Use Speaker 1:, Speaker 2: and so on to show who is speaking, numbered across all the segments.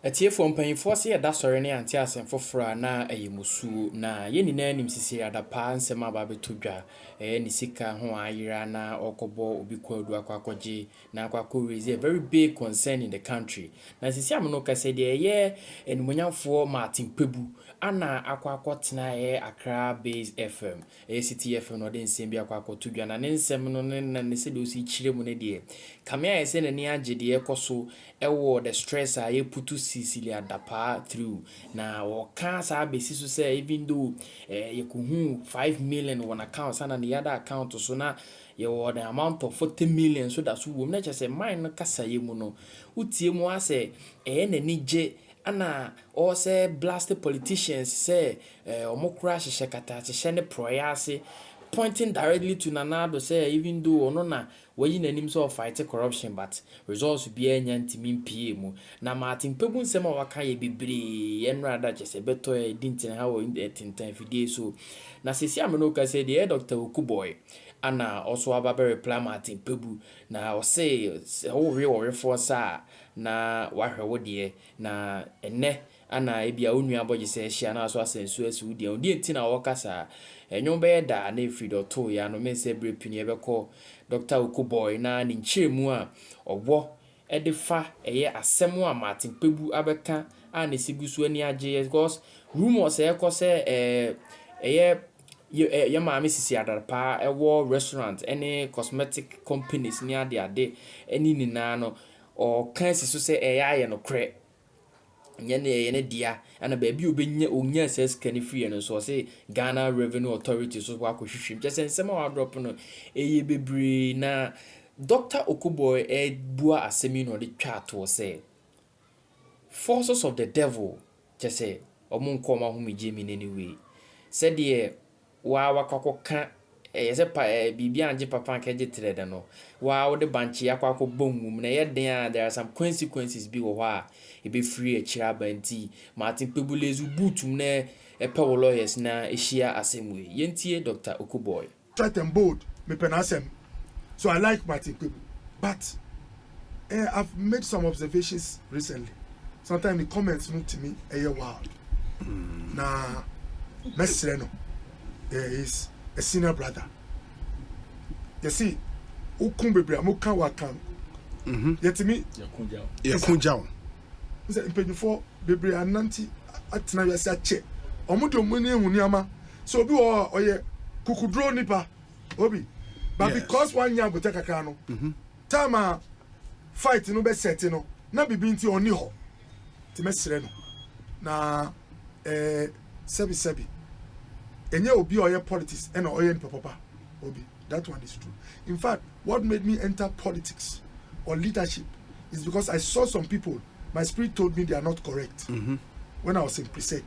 Speaker 1: Etie for mpanyinfo se yɛ da sɔre ne ante asɛm foforo na ɛyɛ musu na yɛn nyinaa nim sisi adapa nsɛm aba beto dwa ne sika ho ayira na ɔkɔbɔ obi kwadu akɔkɔgye na akɔkɔ raise a very big concern in the country na sisi amono kase de ɛyɛ enumonyamfo Martin Kbepu ana akɔkɔtena ɛyɛ Accra Base FM City FM no de nsɛm bi akɔkɔto dwa na ne nsɛm no ne se de osi kyire mu ne de kamea ɛsɛ ne ne agye de ɛkɔso ɛwɔ the stress a yɛputu Sicily adapa through na wɔka saa besi so say even though yɛkuhu 5 million on account and the other account so na yɛwɔ the amount of 40 million so that so wom na kyerɛ sɛ mine no kasa yɛ mu no utie mu asɛ n'ani gye ana or say blast politicians say omokura hyehyɛ kata hyehyɛ ne proya ase pointing directly to Nanado say even though ono na wayi nanim so fight corruption but results be anya ntimi mpie na Martin Kbepu nsɛm a waka ye bebre enra da kyese beto e dintin ha wo tintan fidie so na sesi ameno ka say the Dr. Oko Boye ana also aba be reply Martin Kbepu na o say wo we force na wahwe wo de na enne ana ebia onua boje se hia na so asensu asu de odi ntina wokasa enyo be da na efrido to ya no mense brepini ebekọ Dr. Oko Boye na ni nchiremu a obo edifa eye Asem a Martin Kbepu abeka a na sigusu ani age because rumors ekọ eye ye maame sisi adarpa ewo restaurant any cosmetic companies ni ade eni nina no o kan siso se aye no kre ne dia ana baabi obenya onya ses kan free no so say Ghana Revenue Authority so kwa kohwehwem je sensem a drop no eye bebre na Dr. Oko Boye bua asemi no de twa to say forces of the devil je say omonko ma hu meje mi anyway said de wa wakɔkɔka yese pa bibia anje papa nka je trade no wa wo de banchi akɔkɔ bomum na ye den there are some consequences bi wo hɔ a e be free a chira banti Martin Kbepu lezu bootum na epe wo lawyers na ehia Asem we yentie Dr. Oko Boye
Speaker 2: straight and bold me pen Asem so I like Martin Kbepu but I've made some observations recently sometimes the comments not to me wild na mesre no is a senior brother. You see, Ukun bebre amuka wakan. Yet me,
Speaker 3: Yakunjao.
Speaker 2: Is it before bebre ananti atina yasa che. Omudo money uniama. So be or ye kukudro nipa obi. But because one year go take a cano, Tama fight no be set no. Na bibinti oni ho. Timesreno. Na sebi. Enye obi oye politics and oye papa obi that one is true. In fact, what made me enter politics or leadership is because I saw some people, my spirit told me they are not correct when I was in presec,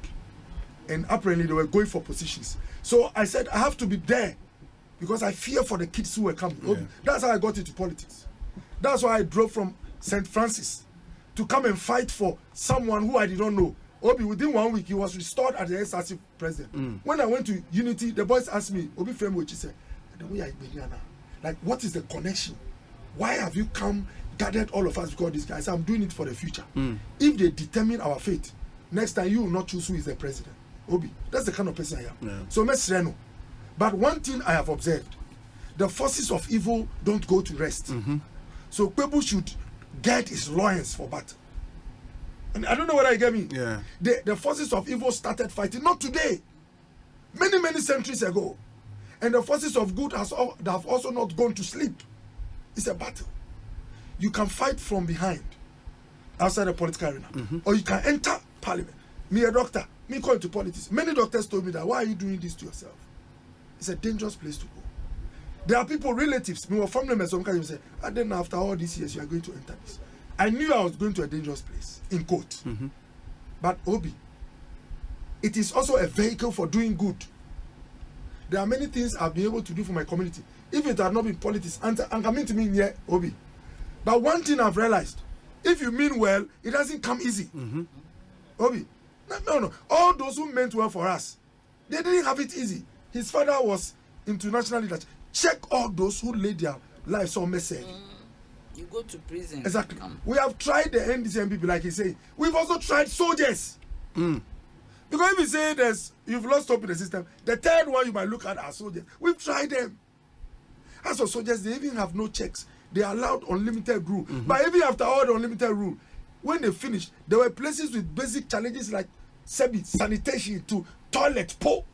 Speaker 2: and apparently they were going for positions. So I said I have to be there because I fear for the kids who were coming. That's how I got into politics. That's why I drove from St. Francis to come and fight for someone who I did not know. Obi, within 1 week, he was restored as the SRC president. When I went to Unity, the boys asked me, Obi Framework, he said, like, what is the connection? Why have you come, gathered all of us because this guy? I said, I'm doing it for the future. If they determine our fate, next time you will not choose who is the president. Obi, that's the kind of person I am.
Speaker 3: Yeah.
Speaker 2: So, Mesreno. But one thing I have observed, the forces of evil don't go to rest. So, Kbepu should get his loins for battle. And I don't know whether you get me.
Speaker 3: Yeah.
Speaker 2: The forces of evil started fighting, not today. Many centuries ago. And the forces of good have also not gone to sleep. It's a battle. You can fight from behind, outside the political arena. Or you can enter parliament. Me a doctor, me going to politics. Many doctors told me that, why are you doing this to yourself? It's a dangerous place to go. There are people, relatives, me or family members, some kind say, and then after all these years, you are going to enter this. I knew I was going to a dangerous place, in quote. But Obi, it is also a vehicle for doing good. There are many things I've been able to do for my community. If it had not been politics, and coming to me here, Obi. But one thing I've realized, if you mean well, it doesn't come easy. Obi, no. All those who meant well for us, they didn't have it easy. His father was into national leadership. Check all those who laid their lives on message.
Speaker 3: You go to prison.
Speaker 2: Exactly. We have tried the NDC people, like he's saying. We've also tried soldiers. Because if you say you've lost hope in the system, the third one you might look at are soldiers. We've tried them. As for soldiers, they even have no checks. They are allowed unlimited rule. But even after all the unlimited rule, when they finished, there were places with basic challenges like sanitation to toilet pole.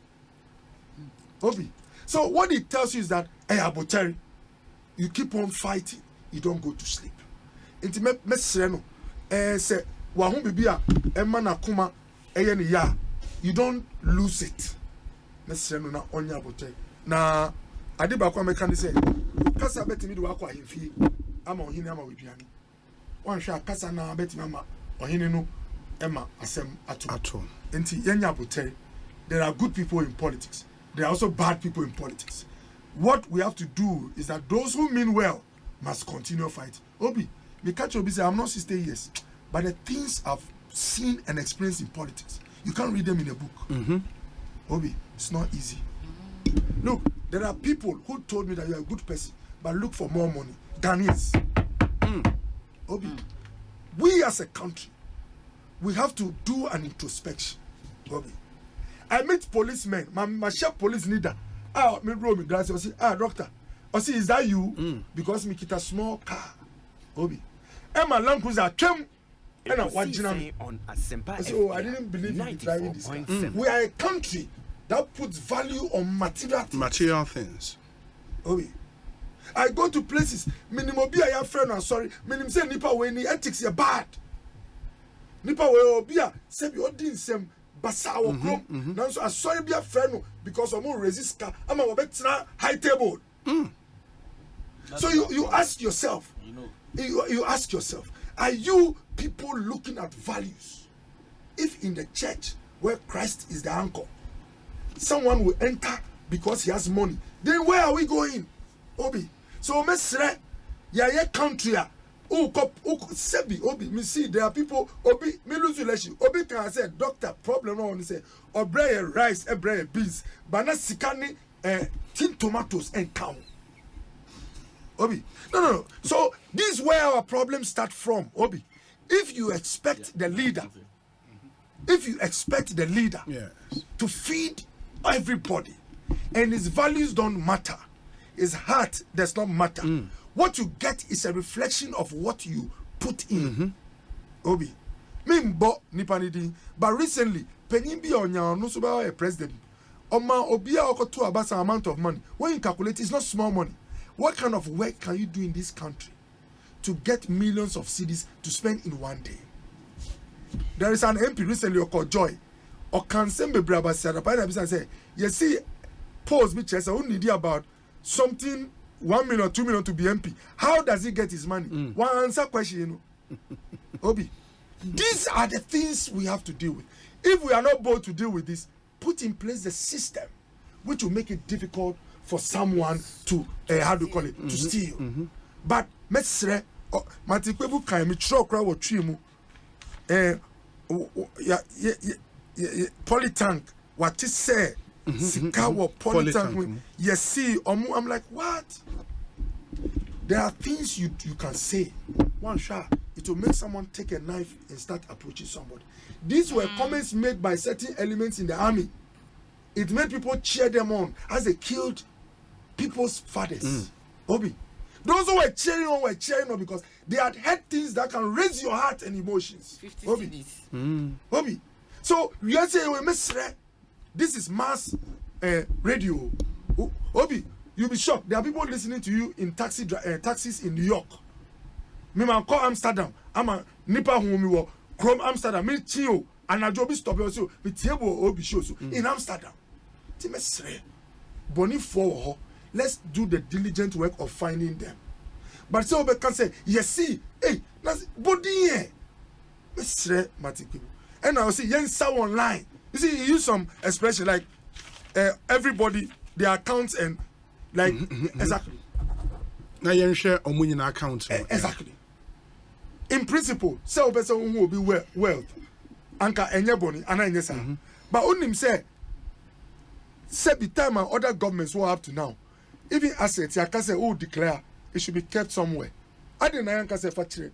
Speaker 2: Obi. So what it tells you is that, hey, Aboteri, you keep on fighting, you don't go to sleep. Inti mesreno, say wahun bibia emana kuma eyeni ya, you don't lose it. Mesreno na onya Aboteri. Na adiba kwa mekani say, kasa beti mi duwa kwa himfi, ama ohini ama wibiani. Wansha kasa na beti mama ohini no ema Asem ato. Inti yenya Aboteri, there are good people in politics. There are also bad people in politics. What we have to do is that those who mean well must continue fighting. Obi, me catch Obi say, I'm not 60 years, but the things I've seen and experienced in politics, you can't read them in a book. Obi, it's not easy. Look, there are people who told me that you're a good person, but look for more money. Ghanaians. Obi, we as a country, we have to do an introspection. Obi, I meet policemen, my chef police leader. Me roll me glass. I say, doctor. I say, is that you? Because me get a small car. Obi. Emma Land Cruiser came and I watching on Asem. So I didn't believe in driving this car. We are a country that puts value on material things. Obi. I go to places. Minimum be a friend. I'm sorry. Minimum say nipa we ni ethics are bad. Nipa we obia say be odin sem. Basa wo krom now so asori bia friend no because of more resist car ama wo betina high table. So you ask yourself, you ask yourself, are you people looking at values? If in the church where Christ is the anchor, someone will enter because he has money, then where are we going? Obi, so mesre ya country Sebi, Obi, me see there are people, Obi, me lose relation. Obi can say, doctor, problem no one say, or bread rice, a bread beans, but not sikani, tin tomatoes and cow. Obi, no. So this is where our problems start from, Obi. If you expect the leader, to feed everybody, and his values don't matter, his heart does not matter. What you get is a reflection of what you put in. Obi. Mimbo nipanidi. But recently, Penimbi Onya no suba a president. Oma Obia Okoto Abasa amount of money. When you calculate, it's not small money. What kind of work can you do in this country to get millions of cedis to spend in one day? There is an MP recently called Joy. Or can Sembe Braba say, you see, pause me chess, I only need about something 1 million, 2 million to be MP. How does he get his money? One answer question, you know. Obi, these are the things we have to deal with. If we are not bold to deal with this, put in place the system which will make it difficult for someone to to steal. But mesre Martin Kbepu kan me tro kra wo twi mu polytank what is say sika wo polytank yes see I'm like what? There are things you can say one shot it will make someone take a knife and start approaching somebody. These were comments made by certain elements in the army. It made people cheer them on as they killed people's fathers. Obi, those who were cheering on because they had heard things that can raise your heart and emotions.
Speaker 3: 50
Speaker 2: Obi.
Speaker 3: CDs.
Speaker 2: Obi. So we are saying we miss this is mass radio. Obi, you'll be shocked. There are people listening to you in taxis in New York. Me man call Amsterdam. I'm a nipa humi wo Chrome Amsterdam. Me chio and a job stop also. Me table Obi show so in Amsterdam. Timesre. Boni for let's do the diligent work of finding them. But so we can say, yes, see, hey, that's body here. Mesre Martin Kbepu. And I see Yensa online. You see, he use some expression like everybody, their accounts and like exactly.
Speaker 4: Now you share on account.
Speaker 2: Exactly. In principle, say a person who will be wealth. Anka enye boni, ana enye sa. But only say the time and other governments will have to now. Even assets, you can say, declare it should be kept somewhere. ade na yanka se fa kire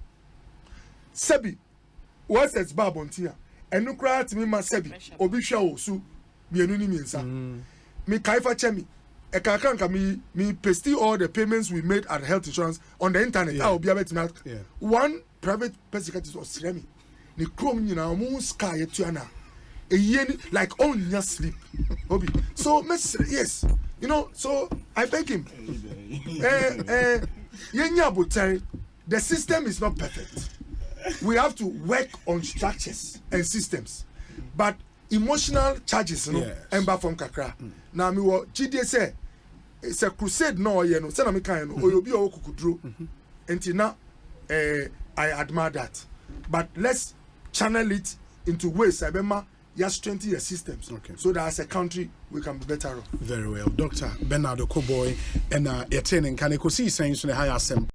Speaker 2: sebi was its babontia enu kra timi ma sebi obi hwa wo su bienu ni miensa me kaifa chemi e kanka me paste all the payments we made at health insurance on the internet obi abetima one private person is osremi ni chrome nyina mo sky etuana like on sleep obi so yes you know so I beg him the system is not perfect. We have to work on structures and systems, but emotional charges, ember from kakra. Now me wo GD say it's a crusade no no. Say na me kan no oyobi o kukudro. Enti na I admire that, but let's channel it into ways abema ya strengthen your systems, so that as a country we can be better off.
Speaker 4: Very well, Dr. Battle Oko Boye and your training can you see saying so the high Asem.